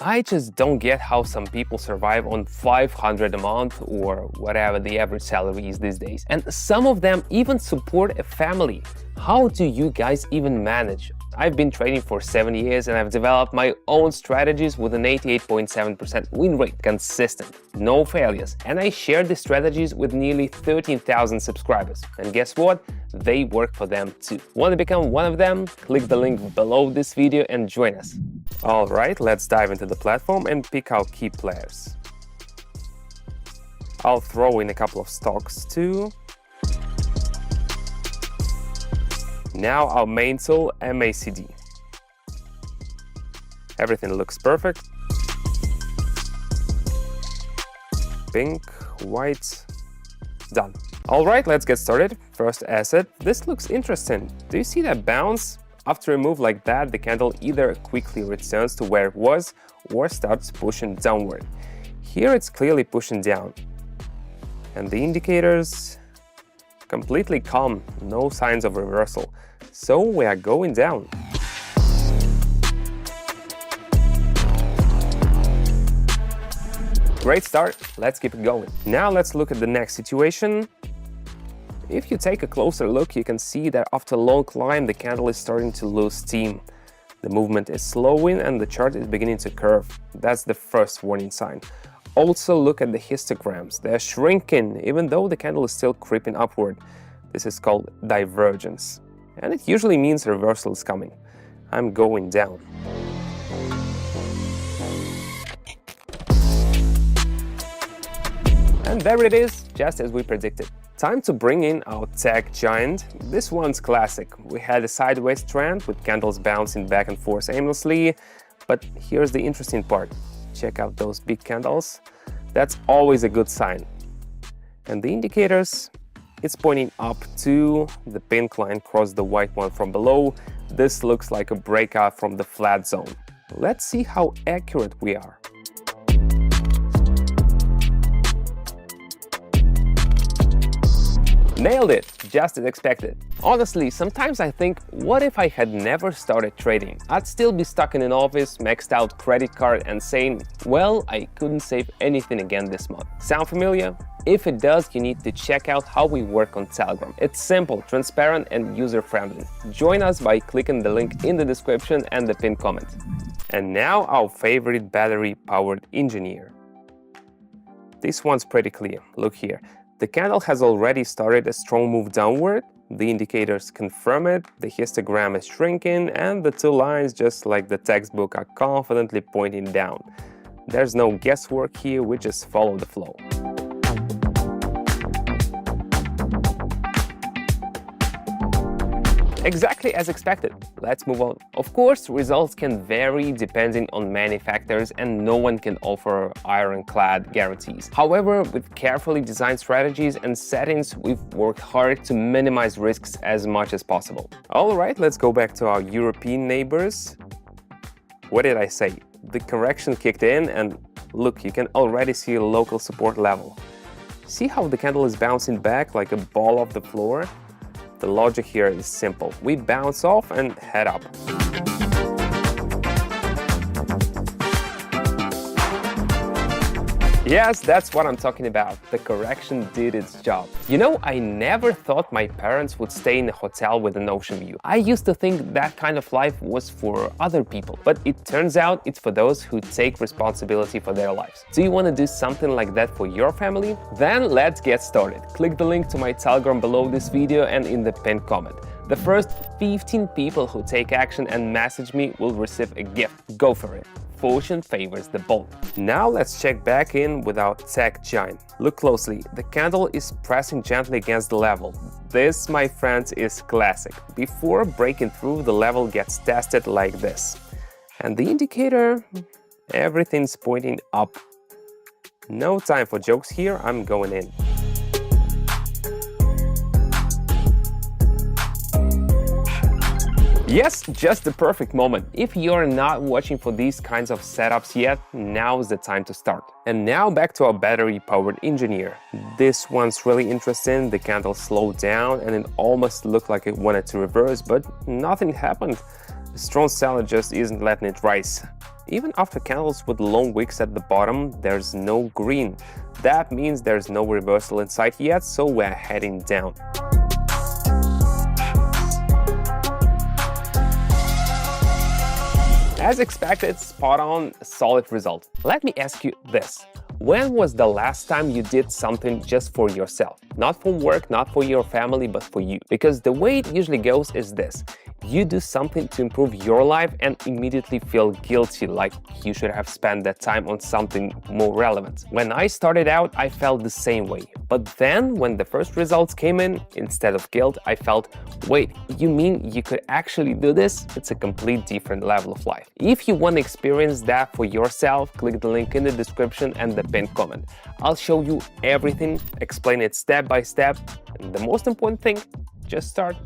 I just don't get how some people survive on $500 a month or whatever the average salary is these days. And some of them even support a family. How do you guys even manage? I've been trading for 7 years and I've developed my own strategies with an 88.7% win rate, consistent, no failures. And I share the strategies with nearly 13,000 subscribers. And guess what? They work for them too. Want to become one of them? Click the link below this video and join us. All right, let's dive into the platform and pick out key players. I'll throw in a couple of stocks too. Now our main tool, MACD. Everything looks perfect. Pink, white, done. All right, let's get started. First asset, this looks interesting. Do you see that bounce? After a move like that, the candle either quickly returns to where it was or starts pushing downward. Here it's clearly pushing down. And the indicators, completely calm, no signs of reversal. So we are going down. Great start, let's keep it going. Now let's look at the next situation. If you take a closer look, you can see that after a long climb, the candle is starting to lose steam. The movement is slowing and the chart is beginning to curve. That's the first warning sign. Also look at the histograms. They're shrinking, even though the candle is still creeping upward. This is called divergence. And it usually means reversal is coming. I'm going down. And there it is, just as we predicted. Time to bring in our tech giant. This one's classic. We had a sideways trend with candles bouncing back and forth aimlessly. But here's the interesting part. Check out those big candles. That's always a good sign. And the indicators, it's pointing up to the pink line crossed the white one from below. This looks like a breakout from the flat zone. Let's see how accurate we are. Nailed it, just as expected. Honestly, sometimes I think, what if I had never started trading? I'd still be stuck in an office, maxed out credit card and saying, well, I couldn't save anything again this month. Sound familiar? If it does, you need to check out how we work on Telegram. It's simple, transparent and user-friendly. Join us by clicking the link in the description and the pinned comment. And now our favorite battery-powered engineer. This one's pretty clear, look here. The candle has already started a strong move downward, the indicators confirm it, the histogram is shrinking, and the two lines, just like the textbook, are confidently pointing down. There's no guesswork here, we just follow the flow. Exactly as expected. Let's move on. Of course, results can vary depending on many factors and no one can offer ironclad guarantees. However, with carefully designed strategies and settings, we've worked hard to minimize risks as much as possible. All right, let's go back to our European neighbors. What did I say? The correction kicked in and look, you can already see a local support level. See how the candle is bouncing back like a ball off the floor? The logic here is simple. We bounce off and head up. Yes, that's what I'm talking about. The correction did its job. You know, I never thought my parents would stay in a hotel with an ocean view. I used to think that kind of life was for other people, but it turns out it's for those who take responsibility for their lives. Do you want to do something like that for your family? Then let's get started. Click the link to my Telegram below this video and in the pinned comment. The first 15 people who take action and message me will receive a gift. Go for it. Fortune favors the bold. Now let's check back in with our tech giant. Look closely, the candle is pressing gently against the level. This, my friends, is classic. Before breaking through, the level gets tested like this. And the indicator, everything's pointing up. No time for jokes here, I'm going in. Yes, just the perfect moment. If you're not watching for these kinds of setups yet, now's the time to start. And now back to our battery-powered engineer. This one's really interesting. The candle slowed down and it almost looked like it wanted to reverse, but nothing happened. The strong seller just isn't letting it rise. Even after candles with long wicks at the bottom, there's no green. That means there's no reversal in sight yet, so we're heading down. As expected, spot on, solid result. Let me ask you this. When was the last time you did something just for yourself? Not for work, not for your family, but for you. Because the way it usually goes is this. You do something to improve your life and immediately feel guilty, like you should have spent that time on something more relevant. When I started out, I felt the same way. But then, when the first results came in, instead of guilt, I felt, wait, you mean you could actually do this? It's a complete different level of life. If you want to experience that for yourself, click the link in the description and the pinned comment. I'll show you everything, explain it step by step, and the most important thing, just start.